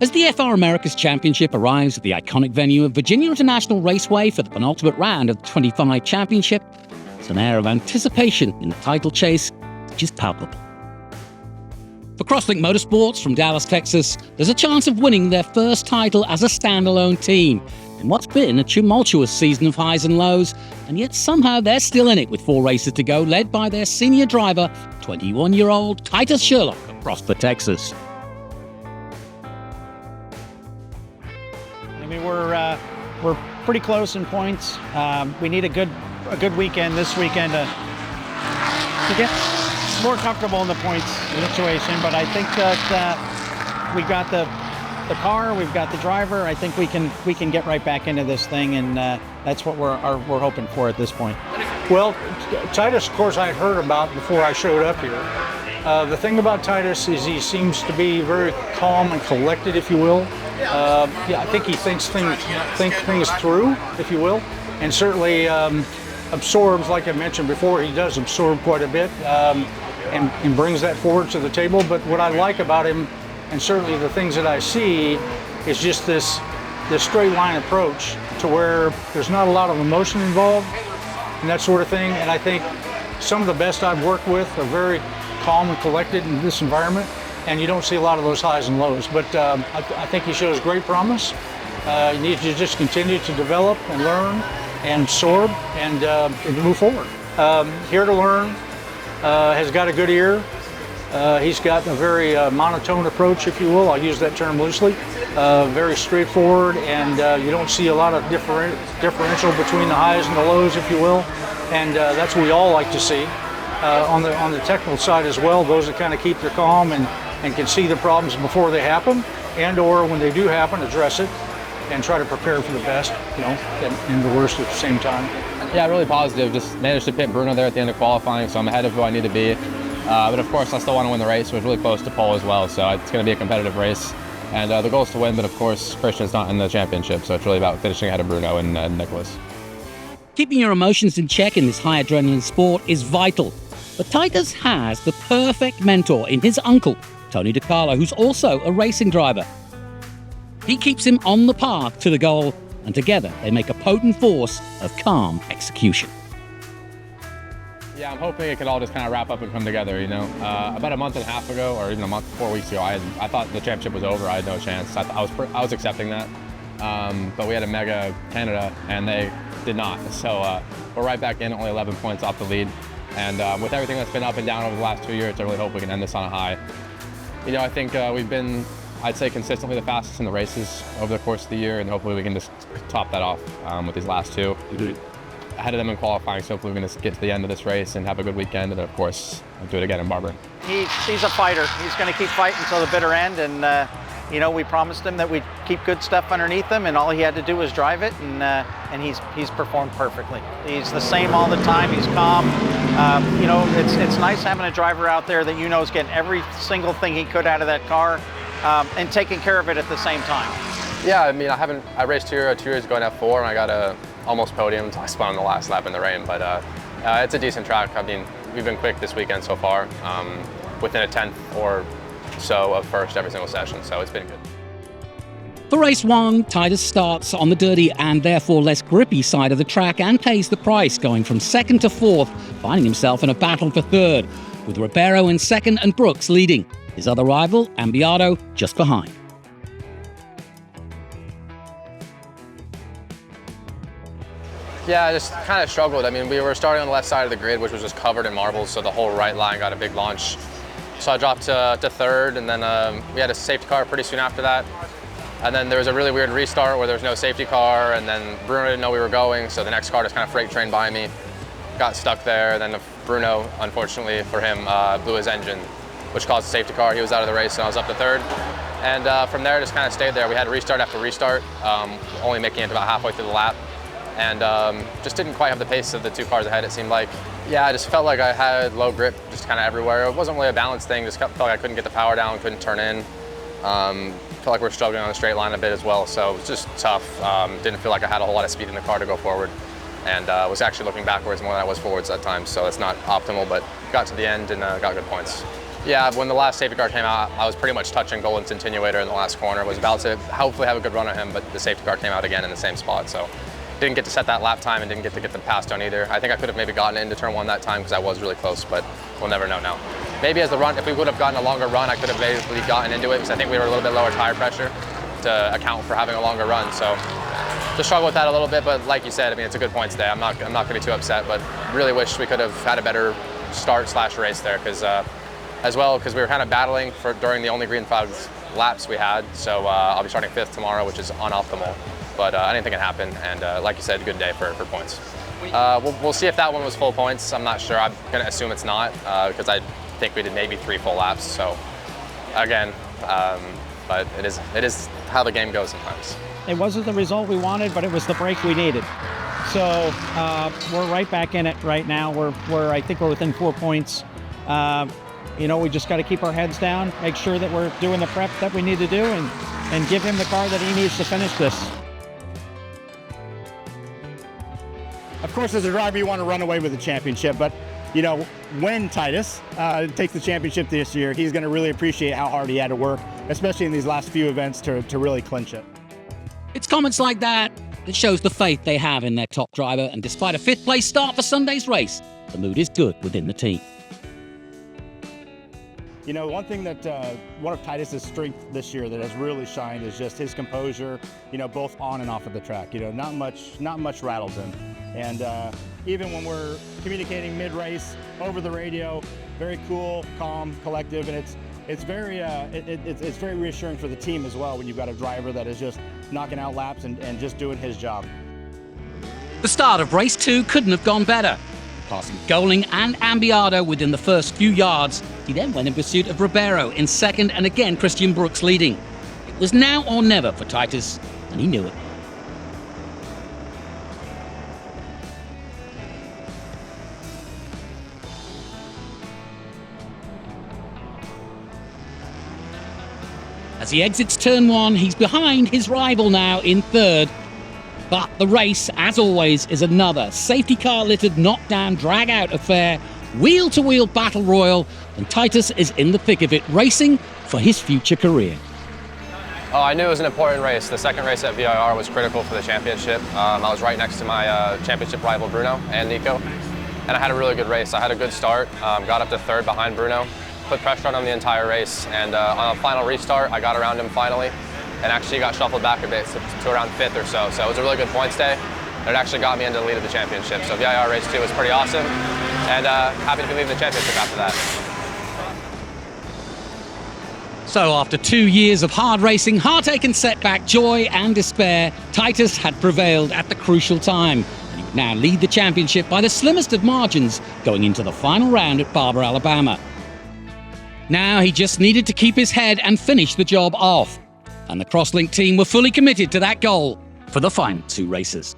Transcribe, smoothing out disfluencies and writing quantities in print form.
As the FR America's Championship arrives at the iconic venue of Virginia International Raceway for the penultimate round of the 25 Championship, there's an air of anticipation in the title chase which is palpable. For Crosslink Motorsports from Dallas, Texas, there's a chance of winning their first title as a standalone team in what's been a tumultuous season of highs and lows, and yet somehow they're still in it with 4 races to go, led by their senior driver, 21-year-old Titus Sherlock across the Texas. I mean, we're pretty close in points. We need a good weekend this weekend to get more comfortable in the points situation. But I think that we got the car, we've got the driver. I think we can get right back into this thing, and that's what we're hoping for at this point. Well, Titus, of course, I heard about before I showed up here. The thing about Titus is he seems to be very calm and collected, if you will. I think he thinks things through, if you will, and certainly absorbs, like I mentioned before, he does absorb quite a bit and brings that forward to the table. But what I like about him, and certainly the things that I see, is just this straight line approach to where there's not a lot of emotion involved and that sort of thing. And I think some of the best I've worked with are very calm and collected in this environment, and you don't see a lot of those highs and lows. But I think he shows great promise. You need to just continue to develop and learn and absorb and move forward. Here to learn, has got a good ear. He's got a very monotone approach, if you will. I'll use that term loosely. Very straightforward, and you don't see a lot of differential between the highs and the lows, if you will. And that's what we all like to see. On the technical side as well, those that kind of keep their calm and can see the problems before they happen, and or when they do happen, address it and try to prepare for the best, and the worst at the same time. Yeah, really positive. Just managed to pit Bruno there at the end of qualifying, so I'm ahead of who I need to be. But of course, I still want to win the race. It was really close to pole as well, so it's going to be a competitive race. And the goal is to win, but of course, Christian's not in the championship, so it's really about finishing ahead of Bruno and Nicholas. Keeping your emotions in check in this high adrenaline sport is vital. But Titus has the perfect mentor in his uncle, Tony DiCarlo, who's also a racing driver. He keeps him on the path to the goal, and together they make a potent force of calm execution. Yeah, I'm hoping it could all just kind of wrap up and come together, About a month and a half ago, or even 4 weeks ago, I thought the championship was over. I had no chance. I was accepting that. But we had a mega Canada, and they did not. So we're right back in, only 11 points off the lead. And with everything that's been up and down over the last 2 years, I really hope we can end this on a high. I think we've been, I'd say, consistently the fastest in the races over the course of the year, and hopefully we can just top that off with these last 2. Ahead of them in qualifying, so hopefully we're going to get to the end of this race and have a good weekend, and then, of course, do it again in Barber. He's a fighter. He's going to keep fighting until the bitter end, and we promised him that we'd keep good stuff underneath him, and all he had to do was drive it, and he's performed perfectly. He's the same all the time. He's calm. It's nice having a driver out there that is getting every single thing he could out of that car, and taking care of it at the same time. Yeah, I mean, I raced here 2 years ago in F4, and I got a almost podium until I spun on the last lap in the rain. But it's a decent track. I mean, we've been quick this weekend so far, within a tenth or so of first every single session, so it's been good. For race 1, Titus starts on the dirty and therefore less grippy side of the track and pays the price, going from 2nd to 4th, finding himself in a battle for 3rd, with Ribeiro in 2nd and Brooks leading. His other rival, Ambiado, just behind. Yeah, I just kind of struggled. I mean, we were starting on the left side of the grid, which was just covered in marbles, so the whole right line got a big launch. So I dropped to 3rd, and then we had a safety car pretty soon after that. And then there was a really weird restart where there was no safety car, and then Bruno didn't know we were going, so the next car just kind of freight trained by me, got stuck there. Then Bruno, unfortunately for him, blew his engine, which caused the safety car. He was out of the race, and I was up to 3rd. And from there, just kind of stayed there. We had restart after restart, only making it about halfway through the lap. And just didn't quite have the pace of the 2 cars ahead, it seemed like. Yeah, I just felt like I had low grip just kind of everywhere. It wasn't really a balance thing, just felt like I couldn't get the power down, couldn't turn in. Felt like we were struggling on the straight line a bit as well, so it was just tough. Didn't feel like I had a whole lot of speed in the car to go forward. And was actually looking backwards more than I was forwards that time, so it's not optimal, but got to the end and got good points. Yeah, when the last safety car came out, I was pretty much touching Golan's attenuator in the last corner. Was about to hopefully have a good run on him, but the safety car came out again in the same spot. So didn't get to set that lap time and didn't get to get the pass done either. I think I could have maybe gotten into turn 1 that time because I was really close, but we'll never know now. Maybe as the run, if we would have gotten a longer run, I could have basically gotten into it because I think we were a little bit lower tire pressure to account for having a longer run. So just struggle with that a little bit, but like you said, I mean, it's a good point today. I'm not going to be too upset, but really wish we could have had a better start/race there because as well, because we were kind of battling during the only green flag laps we had. So I'll be starting 5th tomorrow, which is unoptimal. But anything can happen, and like you said, good day for points. We'll see if that one was full points. I'm not sure. I'm going to assume it's not because I think we did maybe 3 full laps. So again, but it is how the game goes sometimes. It wasn't the result we wanted, but it was the break we needed. So we're right back in it right now. I think we're within 4 points. You know, we just got to keep our heads down, make sure that we're doing the prep that we need to do, and give him the car that he needs to finish this. Of course, as a driver, you want to run away with the championship, but you know, when Titus takes the championship this year, he's going to really appreciate how hard he had to work, especially in these last few events to really clinch it. It's comments like that that shows the faith they have in their top driver, and despite a 5th place start for Sunday's race, the mood is good within the team. You know, one thing that one of Titus's strengths this year that has really shined is just his composure, you know, both on and off of the track. You know, not much rattles him. And even when we're communicating mid-race over the radio, very cool, calm, collective, and it's very reassuring for the team as well when you've got a driver that is just knocking out laps and just doing his job. The start of race 2 couldn't have gone better. Passing Goling and Ambiado within the first few yards, he then went in pursuit of Ribeiro in 2nd, and again Christian Brooks leading. It was now or never for Titus, and he knew it. As he exits turn 1, he's behind his rival now in 3rd. But the race, as always, is another safety car littered knockdown drag-out affair, wheel-to-wheel battle royal, and Titus is in the thick of it, racing for his future career. Oh, I knew it was an important race. The second race at VIR was critical for the championship. I was right next to my championship rival Bruno and Nico, and I had a really good race. I had a good start, got up to 3rd behind Bruno, put pressure on him the entire race, and on a final restart, I got around him finally, and actually got shuffled back a bit to around 5th or so. So it was a really good points day. And it actually got me into the lead of the championship. So VIR race 2 was pretty awesome, and happy to be leading the championship after that. So after 2 years of hard racing, heartache and setback, joy and despair, Titus had prevailed at the crucial time. And he would now lead the championship by the slimmest of margins going into the final round at Barber, Alabama. Now he just needed to keep his head and finish the job off. And the Crosslink team were fully committed to that goal for the final 2 races.